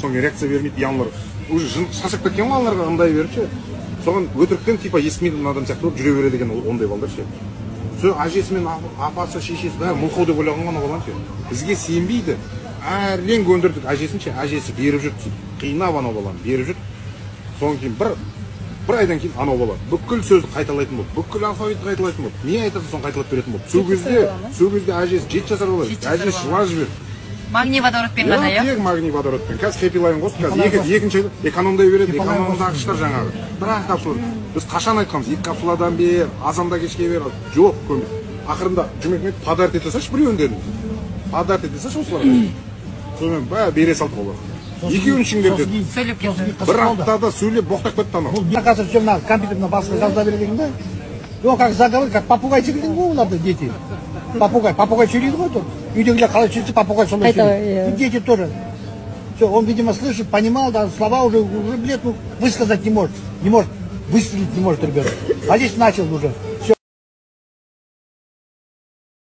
Соңғы реакция бермейді, яңлар. Уже шашып кеткен балаларға андай беріп ше. Соған өтіріктен типа естімейтін адам сияқты болып жүре береді екен ондай балдар ше. Сол әжесі мен апасы, шешесі бәрі мылқау деп ойлаған ғана балан ше. Бізге сенбейді. Әрең көндірдік әжесін ше. Әжесі беріп жүрді. Қинап анау баланы беріп жүрді. Содан кейін бір айдан кейін анау бала бүкіл сөзді қайталайтын болды. Бүкіл алфавитті қайталайтын болды. Не айтады соны қайталап беретін болды. Сол кезде әжесі 7 жасар болады. Әжесі жылап жіберді. Магний водородпен ғана, иә? Тек магний водородпен. Қазір хэппилайн қосып, қазір екінші экономдай береді, экономдағыштар жаңағы. Бір-ақ капсула. Біз қашан айтқанбыз, 2 капсуладан бер, азанда кешке бер. Жоқ, көмек. Ақырында жұмекмет подарок ете салшы біреуін дедім. Подарок ете салшы осыларға. Сонымен бере салды олар. Екеуін ішіңдер деді. Сөйлеп кетті. Бір аптада сөйлеп боқтап кетті анау. Оказывается, что на компьютерном басқа жаза береді да? Ну, как заговор, как попугай секілді ғой оларды дети. Попугай сөйлейді ғой тут. Үйдегілер қалай сөйлесе, попугай солай сөйлейді. И дети тоже. Все, он, видимо, слышит, понимал, да, слова уже блядь, ну, высказать не может. Не может, выстрелить не может ребенок. А здесь начал уже.